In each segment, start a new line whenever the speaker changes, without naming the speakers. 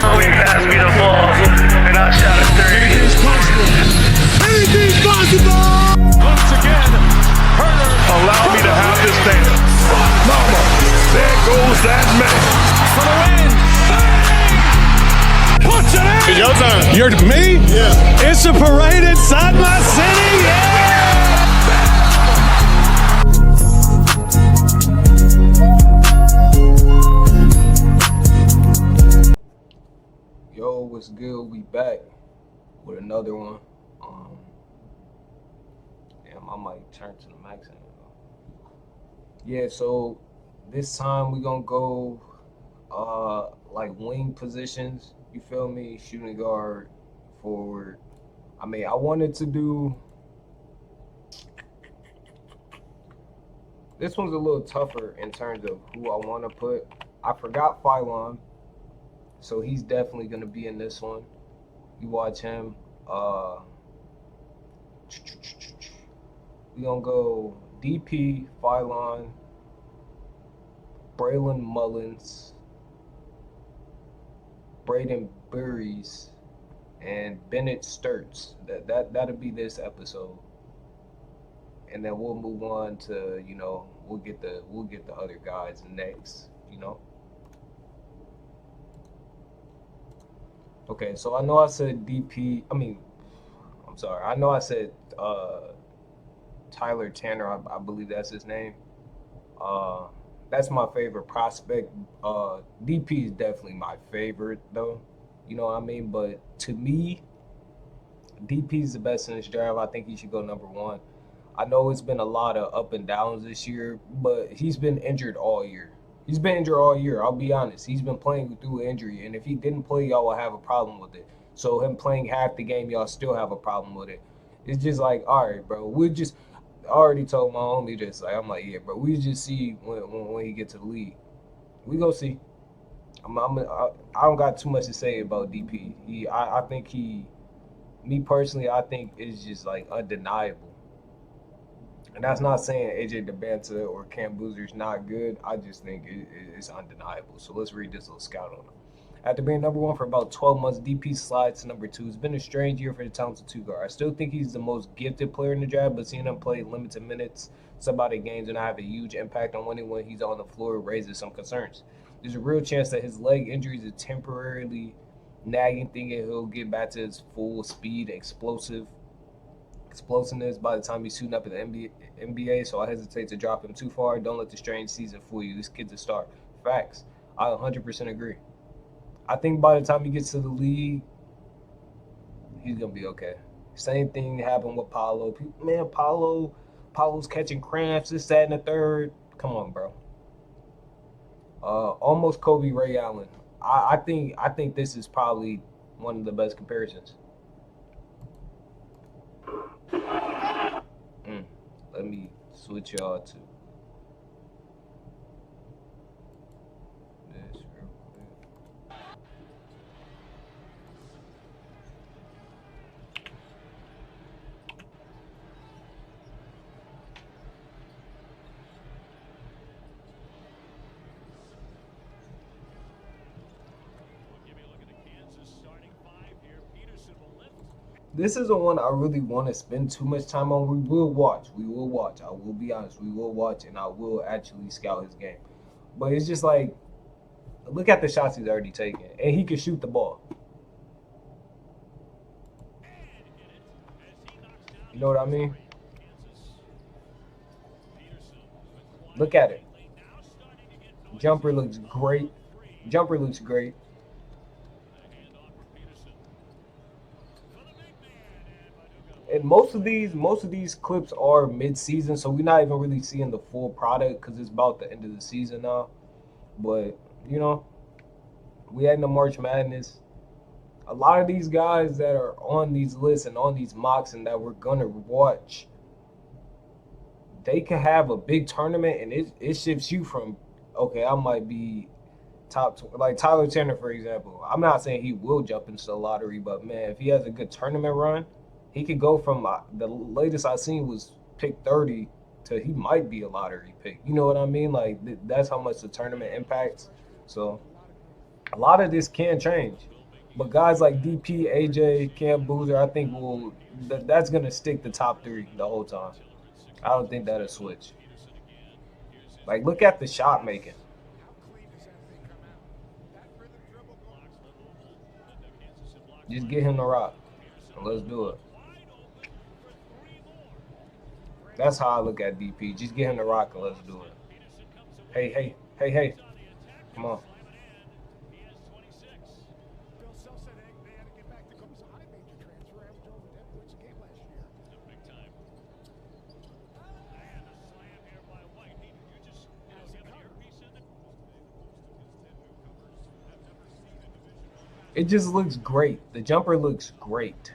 Homie passed me the ball, and I shot a three.
Anything's possible. Anything's possible. Once again, Herder.
Allow me to have this thing. Mama, there goes that man.
For the win. Bang! Puts it in.
It's your turn.
You're me?
Yeah.
It's a parade inside my city. Yeah.
Yo, what's good? We back with another one. Damn, I might turn to the max. Yeah, so this time we gonna go like wing positions. You feel me? Shooting guard, forward. I mean, I wanted to do this one's a little tougher in terms of who I want to put. I forgot Phylon. So he's definitely gonna be in this one. You watch him. We gonna go DP, Phylon, Braylon Mullins, Braden Burries, and Bennett Sturts. That'll be this episode. And then we'll move on to, we'll get the other guys next, Okay, so I know I said I know I said Tyler Tanner, I believe that's his name. That's my favorite prospect. DP is definitely my favorite, though. You know what I mean? But to me, DP is the best in this draft. I think he should go number one. I know it's been a lot of up and downs this year, but he's been injured all year. I'll be honest. He's been playing through injury, and if he didn't play, y'all will have a problem with it. So him playing half the game, y'all still have a problem with it. It's just like, all right, bro. I already told my homie this. Like, I'm like, yeah, bro. We just see when he gets to the league. We go see. I don't got too much to say about DP. I think me personally, I think it's just like undeniable. And that's not saying AJ DeBanta or Cam Boozer's not good. I just think it's undeniable. So let's read this little scout on him. After being number one for about 12 months, DP slides to number two. It's been a strange year for the talented two guard. I still think he's the most gifted player in the draft, but seeing him play limited minutes, sub-out games, and have a huge impact on winning when he's on the floor raises some concerns. There's a real chance that his leg injury is a temporarily nagging thing, and he'll get back to his full speed, explosiveness by the time he's suiting up in the NBA, so I hesitate to drop him too far. Don't let the strange season fool you. This kid's a star. Facts. I 100% agree. I think by the time he gets to the league, he's going to be okay. Same thing happened with Paolo. Man, Paolo's catching cramps, this, that, and the third. Come on, bro. Almost Kobe Ray Allen. I think this is probably one of the best comparisons. Let me switch y'all to this real quick. This is the one I really want to spend too much time on. We will watch. I will be honest. We will watch, and I will actually scout his game. But it's just like, look at the shots he's already taken, and he can shoot the ball. You know what I mean? Look at it. Jumper looks great. And most of these clips are mid-season, so we're not even really seeing the full product because it's about the end of the season now. But we had the March Madness. A lot of these guys that are on these lists and on these mocks and that we're gonna watch, they could have a big tournament and it shifts you from, okay, I might be top, like Tyler Tanner, for example. I'm not saying he will jump into the lottery, but man, if he has a good tournament run, he could go from the latest I seen was pick 30 to he might be a lottery pick. You know what I mean? Like, that's how much the tournament impacts. So A lot of this can change. But guys like DP, AJ, Cam Boozer, I think that's gonna stick the top three the whole time. I don't think that'll switch. Like, look at the shot making. Just get him the rock, and let's do it. That's how I look at DP. Just get him the rock, and let's do it. Hey, hey, hey, hey. Come on. It just looks great. The jumper looks great.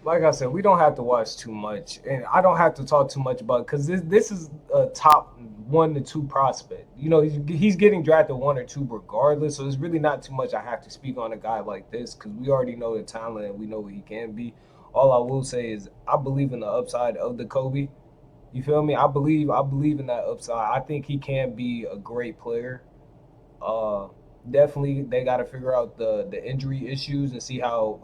Like I said, we don't have to watch too much, and I don't have to talk too much about it because this is a top 1 to 2 prospect. You know, he's getting drafted 1 or 2 regardless, so there's really not too much I have to speak on a guy like this because we already know the talent and we know what he can be. All I will say is I believe in the upside of the Kobe. You feel me? I believe in that upside. I think he can be a great player. Uh, Definitely they got to figure out the injury issues and see how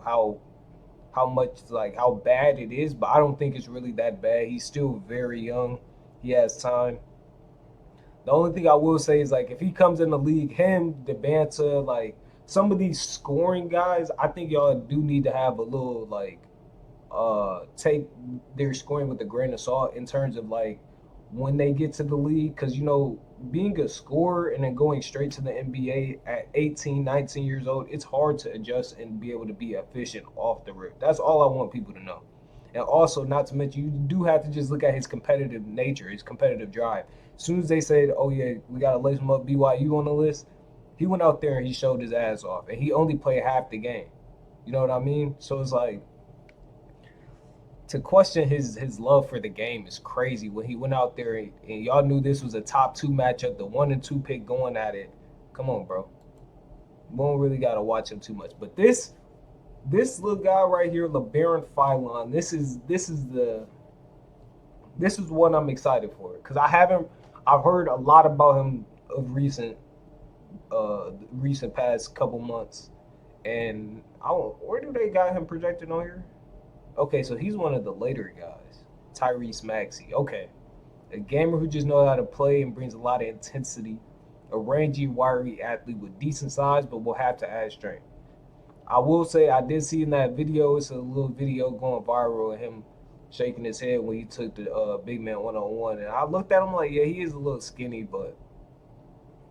much like how bad it is, but I don't think it's really that bad. He's still very young. He has time. The only thing I will say is like if he comes in the league, him, Devonta, like some of these scoring guys, I think y'all do need to have a little like take their scoring with a grain of salt in terms of like when they get to the league because you know being a scorer and then going straight to the NBA at 18 19 years old, it's hard to adjust and be able to be efficient off the rip. That's all I want people to know. And also, not to mention, you do have to just look at his competitive nature, his competitive drive. As soon as they said, oh yeah, we got to lace him up BYU on the list, he went out there and he showed his ass off and he only played half the game. You know what I mean? So it's like to question his love for the game is crazy when he went out there and y'all knew this was a top 2 matchup, the 1 and 2 pick going at it. Come on, bro. We don't really gotta watch him too much. But this little guy right here, LeBaron Philon, this is what I'm excited for. Because I've heard a lot about him of recent past couple months. And where do they got him projected on here? Okay, so he's one of the later guys. Tyrese Maxey. Okay. A gamer who just knows how to play and brings a lot of intensity. A rangy, wiry athlete with decent size, but will have to add strength. I will say I did see in that video, it's a little video going viral of him shaking his head when he took the big man 1-on-1. And I looked at him like, yeah, he is a little skinny, but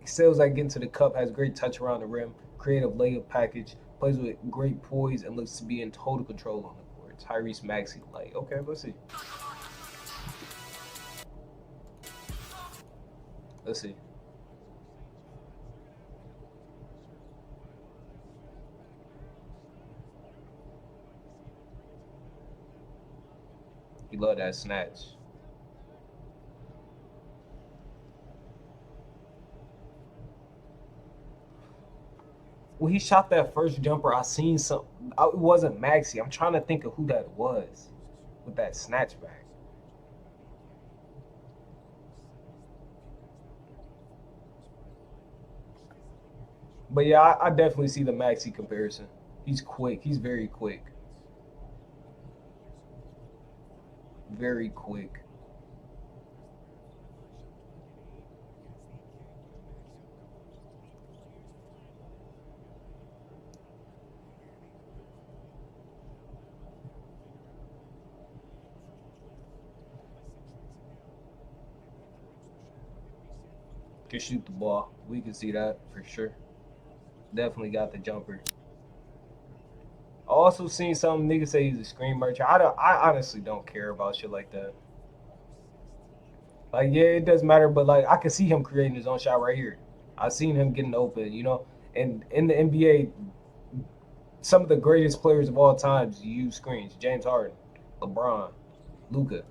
he sails like getting to the cup, has great touch around the rim, creative layup package, plays with great poise, and looks to be in total control on the court. Tyrese Maxey, like, okay, let's see. Let's see. He love that snatch. When he shot that first jumper, I seen some. It wasn't Maxey. I'm trying to think of who that was with that snatch back. But yeah, I definitely see the Maxey comparison. He's quick. He's very quick. Very quick. Can shoot the ball. We can see that for sure. Definitely got the jumper. I also seen some niggas say he's a screen merchant. I honestly don't care about shit like that. Like, yeah, it does matter, but like I can see him creating his own shot right here. I seen him getting open, you know. And in the NBA, some of the greatest players of all times use screens. James Harden, LeBron, Luka.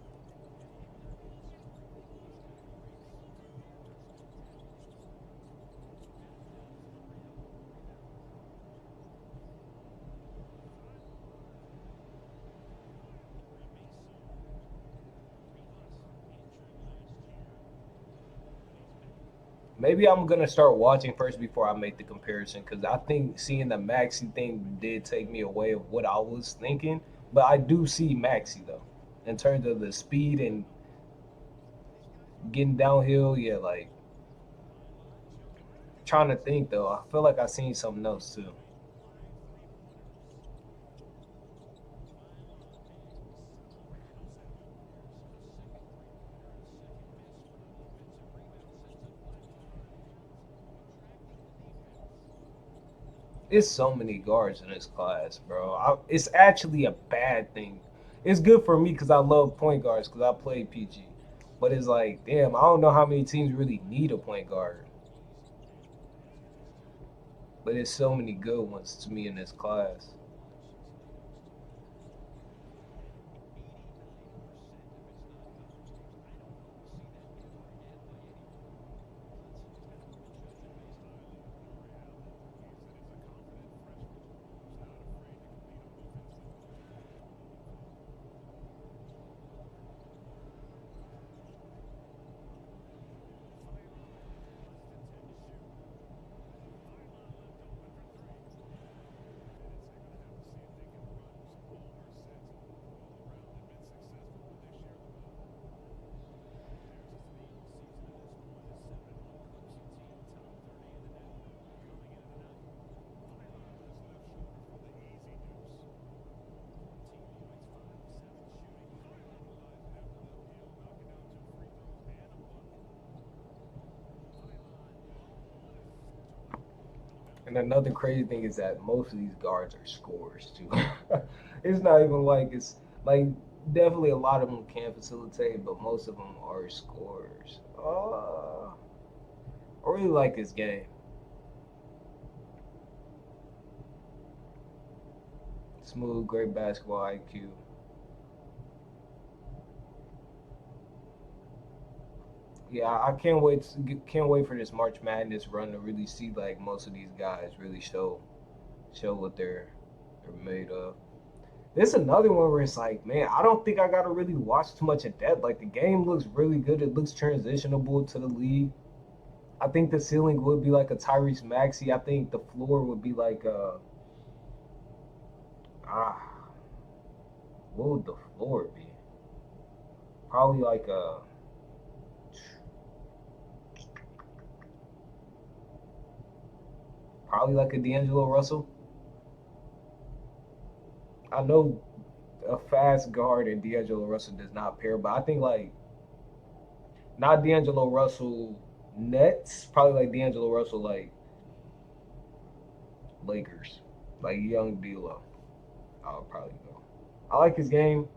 Maybe I'm gonna start watching first before I make the comparison because I think seeing the Maxi thing did take me away of what I was thinking. But I do see Maxi though, in terms of the speed and getting downhill. Yeah, like trying to think though. I feel like I seen something else too. It's so many guards in this class, bro. It's actually a bad thing. It's good for me because I love point guards because I played PG. But it's like, damn, I don't know how many teams really need a point guard. But there's so many good ones to me in this class. And another crazy thing is that most of these guards are scorers too. It's not even like it's like definitely a lot of them can facilitate, but most of them are scorers. I really like this game. Smooth, great basketball IQ. Yeah, I can't wait for this March Madness run to really see like most of these guys really show what they're made of. This is another one where it's like, man, I don't think I gotta really watch too much in depth. Like the game looks really good. It looks transitionable to the league. I think the ceiling would be like a Tyrese Maxey. I think the floor would be like ah, what would the floor be? Probably like a probably like a D'Angelo Russell. I know a fast guard and D'Angelo Russell does not pair, but I think like not D'Angelo Russell Nets, probably like D'Angelo Russell like Lakers, like young D'Lo. I'll probably go. I like his game.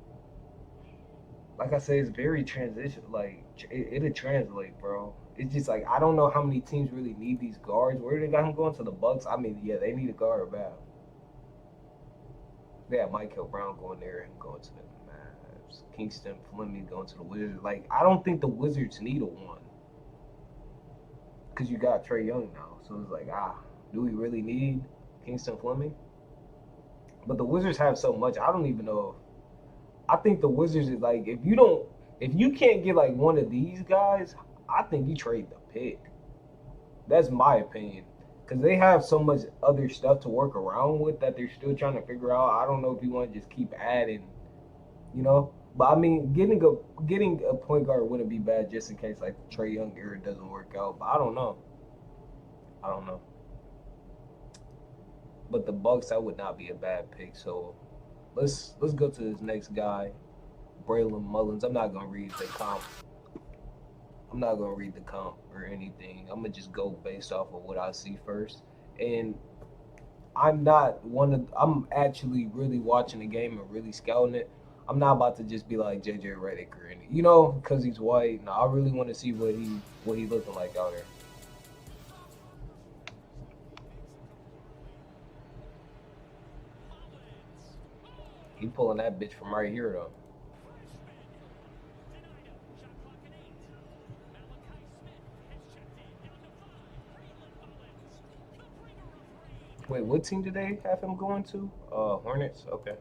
Like I said, it's very transition. Like it'll translate, bro. It's just like I don't know how many teams really need these guards. Where they got him going to the Bucks? I mean, yeah, they need a guard bad. They had Michael Brown going there and going to the Mavs. Kingston Fleming going to the Wizards. Like I don't think the Wizards need a one because you got Trey Young now. So it's like do we really need Kingston Fleming? But the Wizards have so much. I don't even know. I think the Wizards is like if you can't get like one of these guys, I think you trade the pick. That's my opinion. Because they have so much other stuff to work around with that they're still trying to figure out. I don't know if you want to just keep adding, you know. But I mean, getting a point guard wouldn't be bad just in case like the Trey Young era doesn't work out. But I don't know. I don't know. But the Bucks, that would not be a bad pick. So let's go to this next guy, Braylon Mullins. I'm not gonna read the comp. I'm not gonna read the comp or anything. I'm gonna just go based off of what I see first. And I'm actually really watching the game and really scouting it. I'm not about to just be like JJ Redick or any, because he's white. No, I really want to see what he looking like out here. He pulling that bitch from right here though. Wait, what team did they have him going to? Hornets. Okay.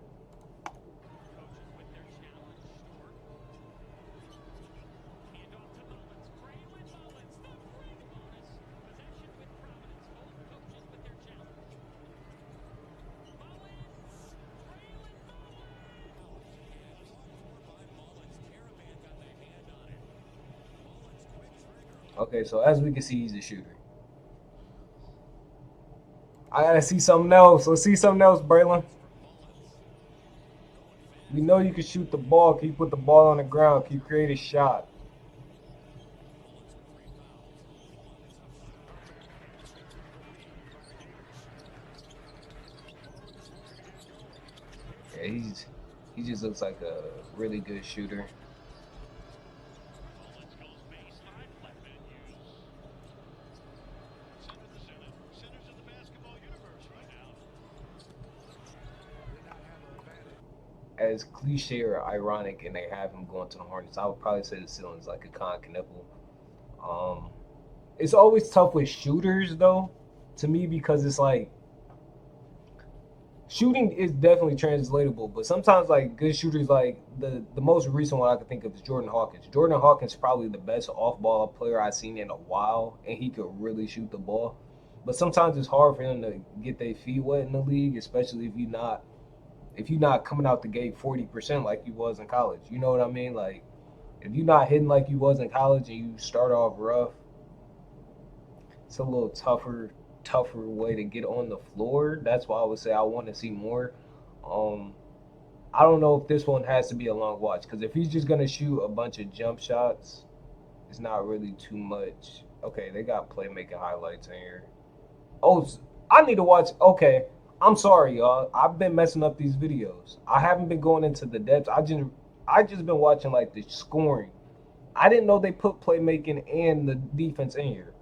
Okay, so as we can see, he's a shooter. I gotta see something else. Let's see something else, Braylon. We know you can shoot the ball. Can you put the ball on the ground? Can you create a shot? Yeah, he just looks like a really good shooter. As cliche or ironic, and they have him going to the Hornets, I would probably say the ceiling's like a Con Knipple. It's always tough with shooters though, to me, because it's like shooting is definitely translatable, but sometimes like good shooters, like the most recent one I can think of is Jordan Hawkins. Jordan Hawkins is probably the best off-ball player I've seen in a while, and he could really shoot the ball. But sometimes it's hard for him to get their feet wet in the league, especially if you're not coming out the gate 40% like you was in college. You know what I mean? Like if you're not hitting like you was in college and you start off rough, it's a little tougher way to get on the floor. That's why I would say I want to see more. Um, I don't know if this one has to be a long watch, because if he's just gonna shoot a bunch of jump shots, it's not really too much. Okay, they got playmaking highlights in here. Oh, I need to watch. Okay, I'm sorry, y'all. I've been messing up these videos. I haven't been going into the depths. I just been watching like the scoring. I didn't know they put playmaking and the defense in here.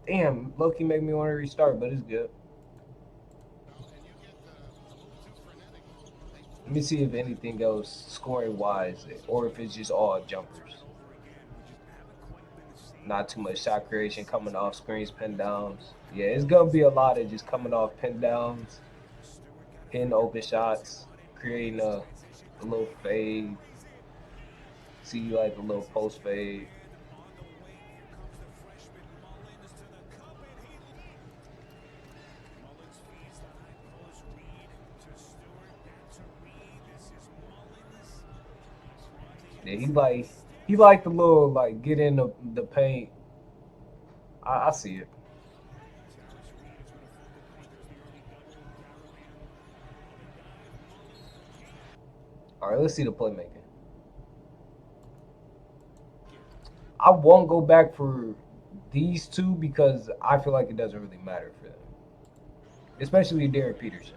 Damn, Loki made me want to restart, but it's good. Let me see if anything else scoring wise, or if it's just all jumpers. Not too much shot creation coming off screens, pin downs. Yeah, it's gonna be a lot of just coming off pin downs, hitting open shots, creating a little fade. See like a little post fade. Yeah, he like the little like get in the paint. I see it. All right, let's see the playmaking. I won't go back for these two because I feel like it doesn't really matter for them, especially Darryn Peterson.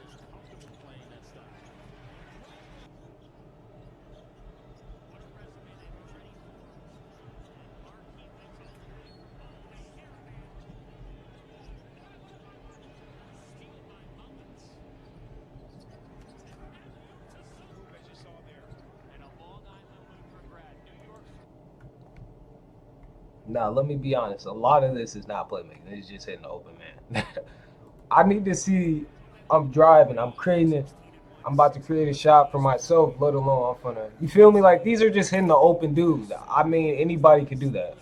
Now, let me be honest. A lot of this is not playmaking. It's just hitting the open man. I need to see. I'm driving. I'm creating it. I'm about to create a shot for myself, let alone I'm gonna. You feel me? Like these are just hitting the open dudes. I mean, anybody could do that.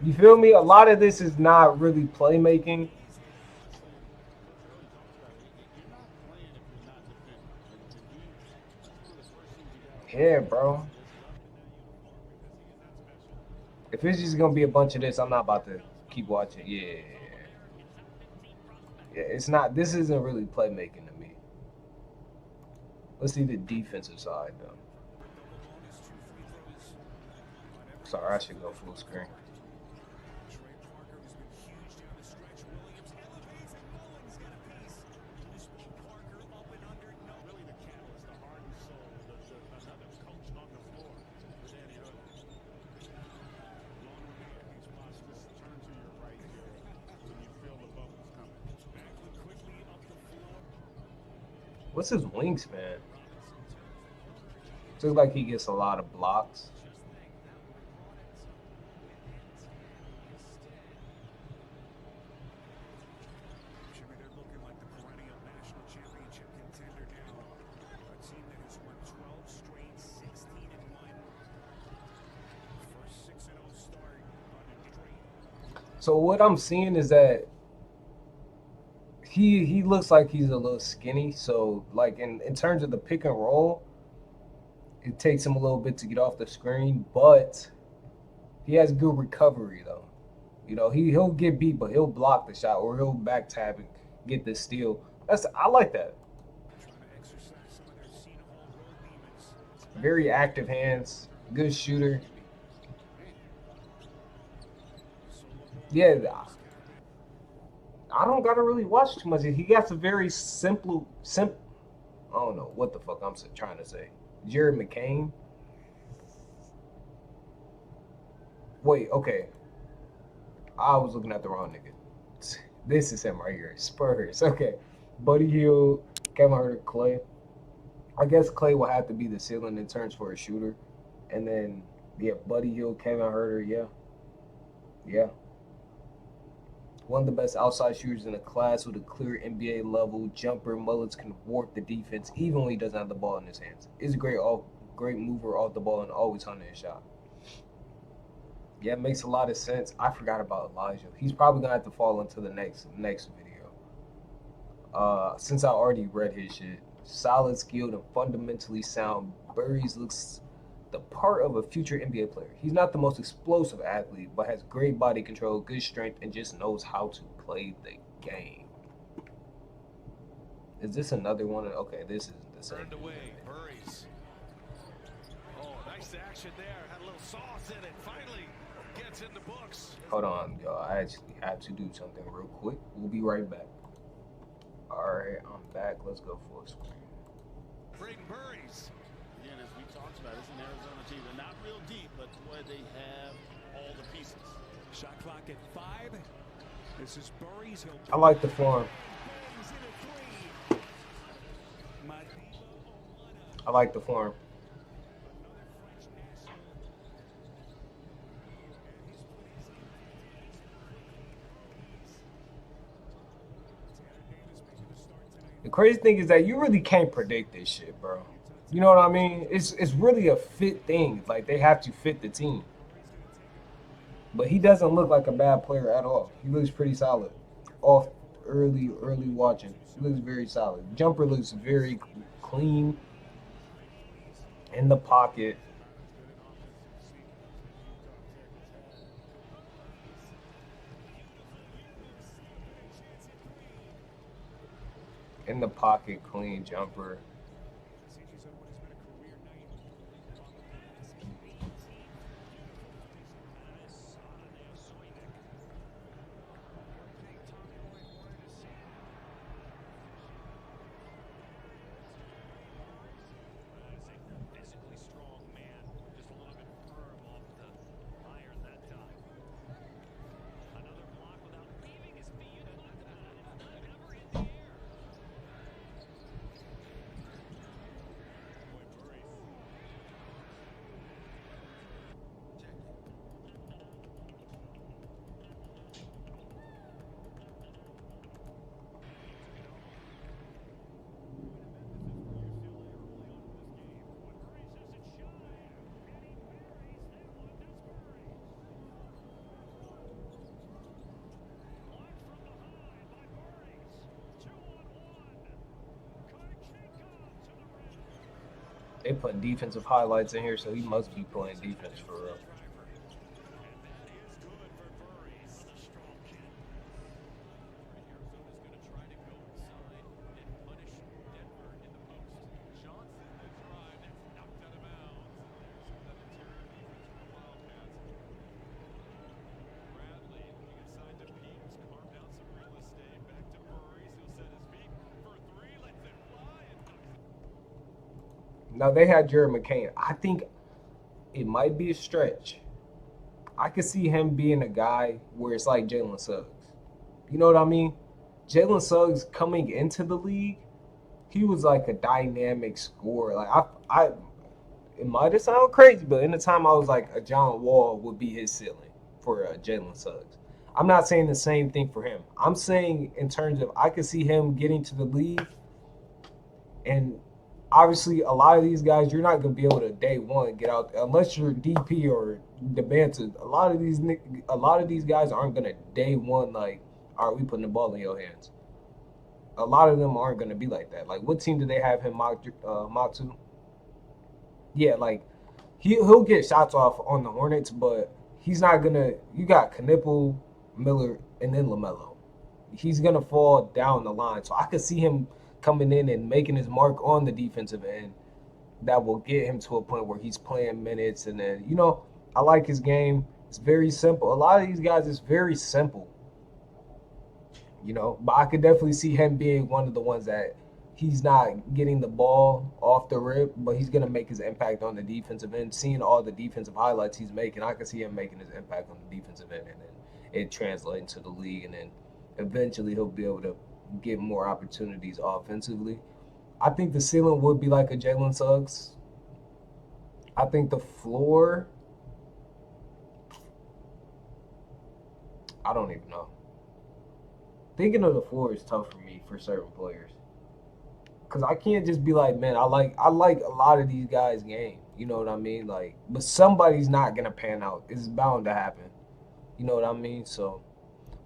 You feel me? A lot of this is not really playmaking. Yeah, bro. If it's just gonna be a bunch of this, I'm not about to keep watching. Yeah, yeah. It's not. This isn't really playmaking to me. Let's see the defensive side though. Sorry, I should go full screen. What's his wingspan? Looks like he gets a lot of blocks. So what I'm seeing is that he looks like he's a little skinny. So like in terms of the pick and roll, it takes him a little bit to get off the screen, but he has good recovery though. You know, he'll get beat, but he'll block the shot or he'll back tap and get the steal. I like that. Very active hands, good shooter. Yeah, I don't gotta really watch too much. He got a very simple. I don't know what the fuck I'm trying to say. Jared McCain. Wait, okay. I was looking at the wrong nigga. This is him right here. Spurs. Okay. Buddy Hield, Kevin Huerter, Clay. I guess Clay will have to be the ceiling in terms for a shooter. And then, yeah, Buddy Hield, Kevin Huerter, yeah. Yeah. One of the best outside shooters in the class with a clear NBA level jumper. Mullins can warp the defense even when he doesn't have the ball in his hands. He's a great mover off the ball and always hunting his shot. Yeah, it makes a lot of sense. I forgot about Elijah. He's probably gonna have to fall into the next video. Since I already read his shit. Solid, skilled, and fundamentally sound, Burries looks the part of a future NBA player. He's not the most explosive athlete, but has great body control, good strength, and just knows how to play the game. Is this another one? Okay, this is the same.
Turned away, Burries. Oh, nice action there. Had a little sauce in it. Finally gets in the books.
Hold on, y'all. I actually have to do something real quick. We'll be right back. Alright, I'm back. Let's go full screen.
Braden Burries.
Again, as we talked about, it's an Arizona team. They're not real deep, but boy, they have all the pieces.
Shot clock at 5. This is Burries.
I like the form. I like the form. The crazy thing is that you really can't predict this shit, bro. You know what I mean? It's really a fit thing. Like, they have to fit the team. But he doesn't look like a bad player at all. He looks pretty solid. Off early watching. He looks very solid. Jumper looks very clean. In the pocket. In the pocket, clean jumper. They put defensive highlights in here, so he must be playing defense for real. Now they had Jared McCain. I think it might be a stretch. I could see him being a guy where it's like Jalen Suggs. You know what I mean? Jalen Suggs coming into the league, he was like a dynamic scorer. Like it might have sounded crazy, but in the time I was like a John Wall would be his ceiling for Jalen Suggs. I'm not saying the same thing for him. I'm saying in terms of I could see him getting to the league, and obviously a lot of these guys you're not gonna be able to day one get out unless you're DP or Debanter. A lot of these guys aren't gonna day one like, all right, we putting the ball in your hands. A lot of them aren't gonna be like that. Like, what team do they have him mock to? Yeah, like he'll get shots off on the Hornets, but he's not gonna. You got Knipple, Miller, and then LaMelo. He's gonna fall down the line, so I could see him coming in and making his mark on the defensive end. That will get him to a point where he's playing minutes, and then I like his game. It's very simple. A lot of these guys, it's very simple. But I could definitely see him being one of the ones that he's not getting the ball off the rip, but he's going to make his impact on the defensive end. Seeing all the defensive highlights he's making, I can see him making his impact on the defensive end, and then it translating to the league, and then eventually he'll be able to get more opportunities offensively. I think the ceiling would be like a Jalen Suggs. I think the floor, I don't even know. Thinking of the floor is tough for me for certain players. Cause I can't just be like, man, I like a lot of these guys' game. You know what I mean? Like, but somebody's not gonna pan out. It's bound to happen. You know what I mean? So,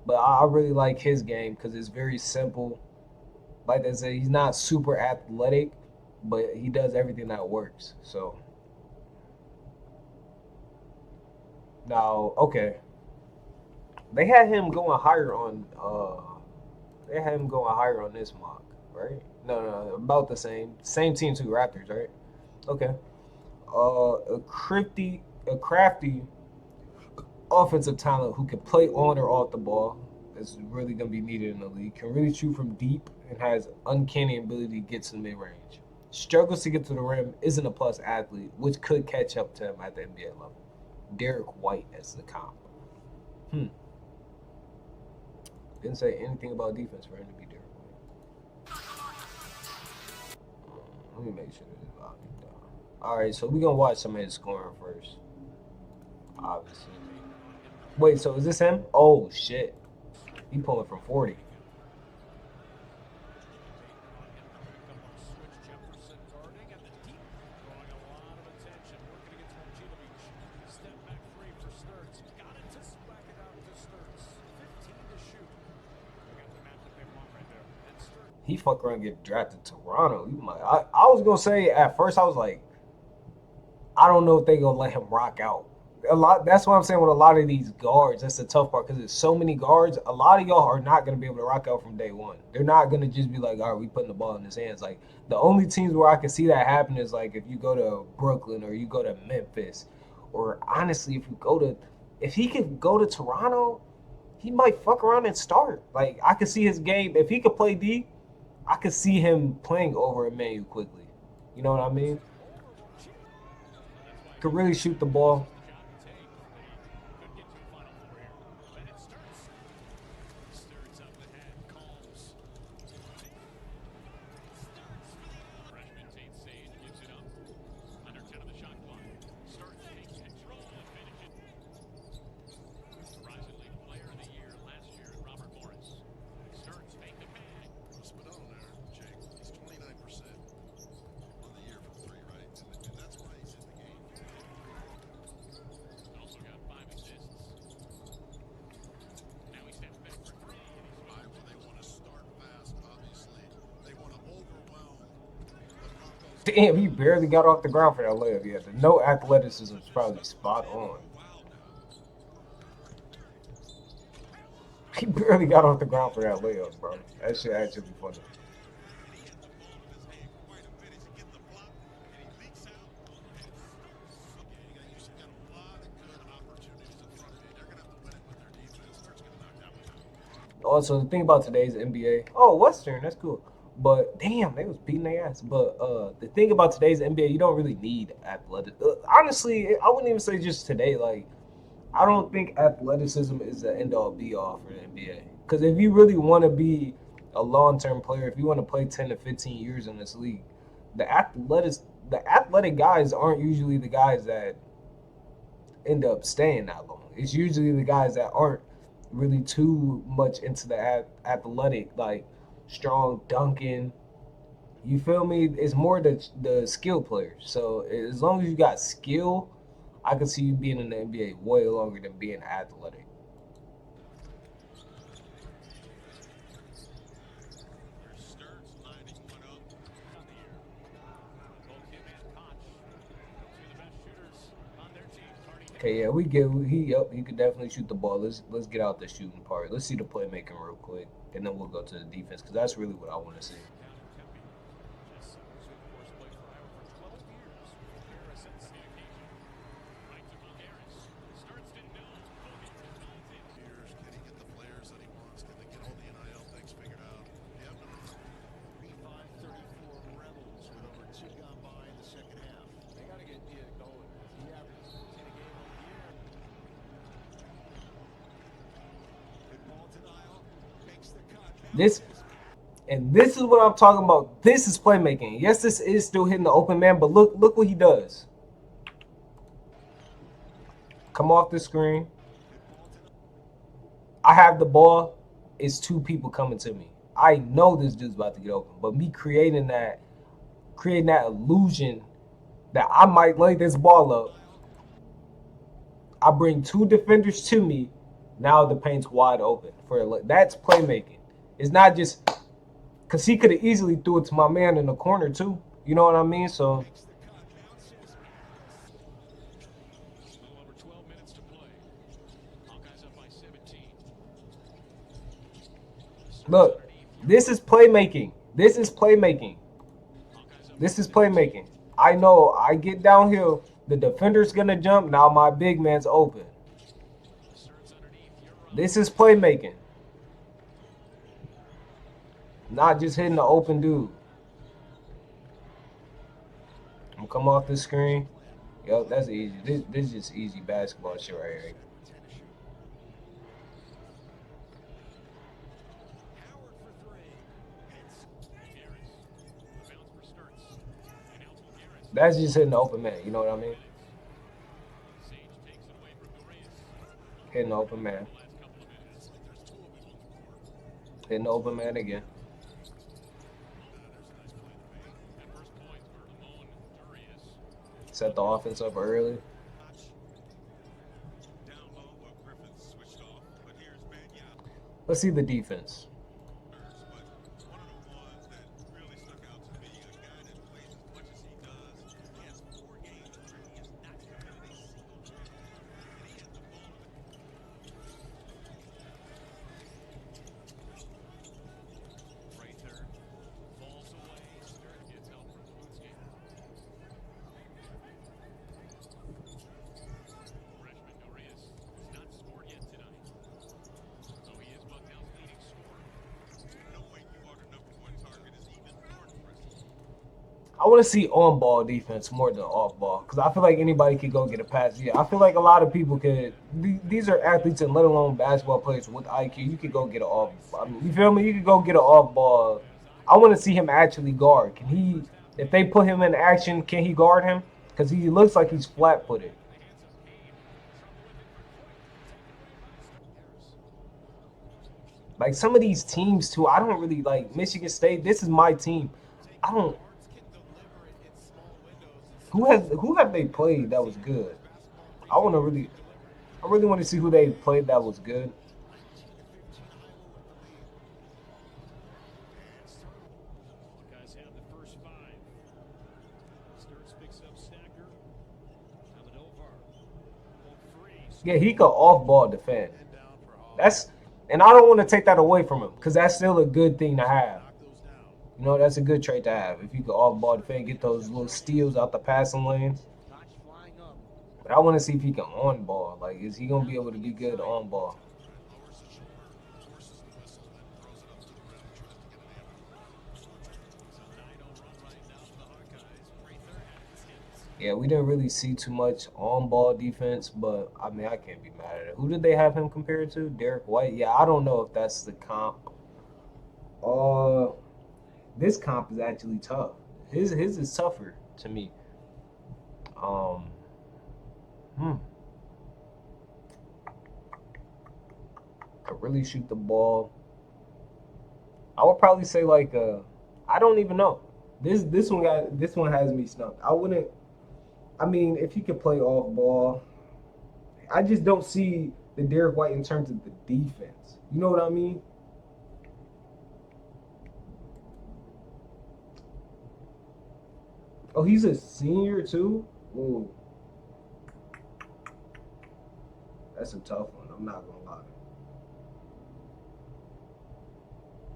but I really like his game because it's very simple. Like I said, he's not super athletic, but he does everything that works. So now, okay, they had him going higher on. They had him going higher on this mock, right? No, about the same team too, Raptors, right? Okay. A crafty offensive talent who can play on or off the ball. That's really gonna be needed in the league. Can really shoot from deep and has uncanny ability to get to the mid range. Struggles to get to the rim. Isn't a plus athlete, which could catch up to him at the NBA level. Derek White as the comp. Didn't say anything about defense for him to be Derek White. Let me make sure this is volume down. All right, so we're gonna watch some of his scoring first. Obviously. Wait, so is this him? Oh shit. He pulling from 40. He fuck around and get drafted to Toronto. I was gonna say at first I was like, I don't know if they gonna let him rock out. That's what I'm saying with a lot of these guards. That's the tough part because there's so many guards. A lot of y'all are not gonna be able to rock out from day one. They're not gonna just be like, all right, we putting the ball in his hands. Like the only teams where I can see that happen is like if you go to Brooklyn or you go to Memphis, or honestly if he could go to Toronto, he might fuck around and start. Like I could see his game if he could play D. I could see him playing over Emmanuel quickly. You know what I mean? Could really shoot the ball. Damn, he barely got off the ground for that layup. Yeah, the no athleticism is probably spot on. He barely got off the ground for that layup, bro. That shit actually funny. Also, the thing about today's NBA, oh, Western, that's cool. But damn, they was beating their ass. But the thing about today's NBA, you don't really need athletic. Honestly, I wouldn't even say just today. Like, I don't think athleticism is the end all be all for the NBA. Because if you really want to be a long term player, if you want to play 10 to 15 years in this league, the athletic guys aren't usually the guys that end up staying that long. It's usually the guys that aren't really too much into the athletic, like strong dunking. You feel me? It's more the skill players. So as long as you got skill, I can see you being in the NBA way longer than being athletic.
Stearns lining one up on the air. Both him and Koch, two of the best shooters on their team.
Okay, yeah, we get he could definitely shoot the ball. Let's get out the shooting part. Let's see the playmaking real quick, and then we'll go to the defense because that's really what I want to see. This is what I'm talking about. This is playmaking. Yes, this is still hitting the open man, but look what he does. Come off the screen. I have the ball. It's two people coming to me. I know this dude's about to get open, but me creating that illusion that I might lay this ball up. I bring two defenders to me. Now the paint's wide open that's playmaking. It's not just because he could have easily threw it to my man in the corner too. You know what I mean? So
Over 12 minutes to play. Hawkeyes up by 17.
look, this is playmaking. This is playmaking. This is playmaking. I know I get downhill. The defender's gonna jump. Now my big man's open. This is playmaking. Not just hitting the open dude. I'm gonna come off the screen. Yep, that's easy. This is just easy basketball shit right here. That's just hitting the open man. You know what I mean? Hitting the open man. Hitting the open man again. Set the offense up early. Let's see the defense. I want to see on-ball defense more than off-ball because I feel like anybody could go get a pass. Yeah, I feel like a lot of people could. These are athletes and let alone basketball players with IQ. You could go get an off. I mean, you feel me? You could go get an off-ball. I want to see him actually guard. Can he? If they put him in action, can he guard him? Because he looks like he's flat-footed. Like some of these teams too, I don't really like Michigan State. This is my team. I don't. Who have they played that was good? I really want to see who they played that was good.
Guys have the first five. Stearns picks up Stacker.
Yeah, he could off-ball defend. And I don't want to take that away from him because that's still a good thing to have. You know, that's a good trait to have. If you could off-ball defend, get those little steals out the passing lanes. But I want to see if he can on-ball. Like, is he going to be able to be good on-ball? Yeah, we didn't really see too much on-ball defense, but I mean, I can't be mad at it. Who did they have him compared to? Derek White? Yeah, I don't know if that's the comp. Uh, this comp is actually tough. His is tougher to me. Um, hmm. Could really shoot the ball. I would probably say like I don't even know. This one has me stumped. I wouldn't. I mean, if he could play off ball, I just don't see the Derek White in terms of the defense. You know what I mean? Oh, he's a senior too. Ooh, that's a tough one. I'm not gonna lie.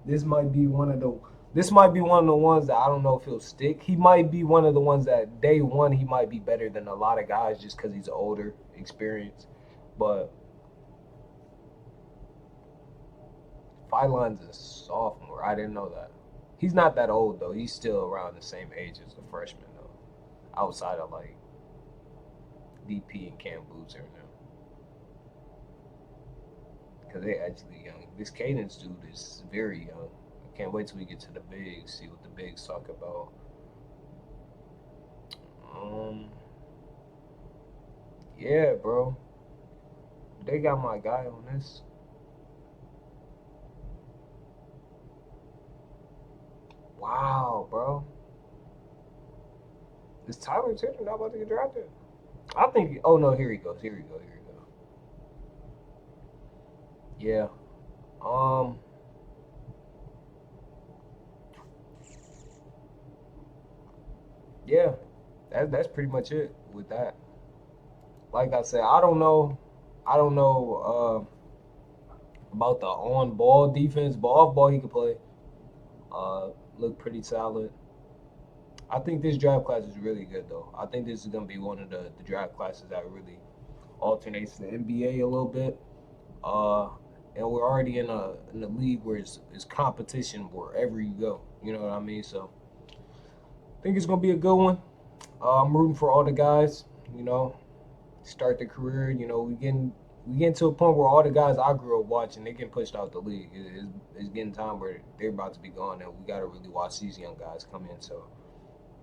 This might be one of the. This might be one of the ones that I don't know if he'll stick. He might be one of the ones that day one he might be better than a lot of guys just because he's older, experienced. But Line's a sophomore. I didn't know that. He's not that old though. He's still around the same age as a freshman though. Outside of like DP and Cam Boozer and them. Because they actually young. This Cadence dude is very young. I can't wait till we get to the bigs, see what the bigs talk about. Yeah, bro. They got my guy on this. Wow, bro. Is Tyler Turner not about to get drafted? I think. Oh no, here he goes. Here we go. Here we go. Yeah. Yeah. That's pretty much it with that. Like I said, I don't know. I don't know about the on ball defense, but off ball he could play. Look pretty solid. I think this draft class is really good though. I think this is gonna be one of the draft classes that really alternates the NBA a little bit. Uh, and we're already in a league where it's competition wherever you go. You know what I mean? So I think it's gonna be a good one. I'm rooting for all the guys. You know, start their career. You know, we getting to a point where all the guys I grew up watching they getting pushed out the league. It's getting time where they're about to be gone, and we got to really watch these young guys come in. So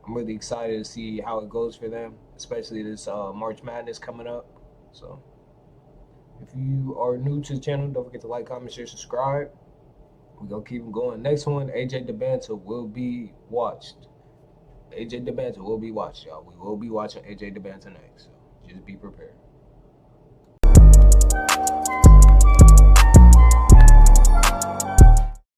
I'm really excited to see how it goes for them, especially this March Madness coming up. So if you are new to the channel, don't forget to like, comment, share, subscribe. We're gonna keep them going. Next one, AJ DeBanter will be watched. AJ DeBanter will be watched, y'all. We will be watching AJ DeBanter next. So just be prepared.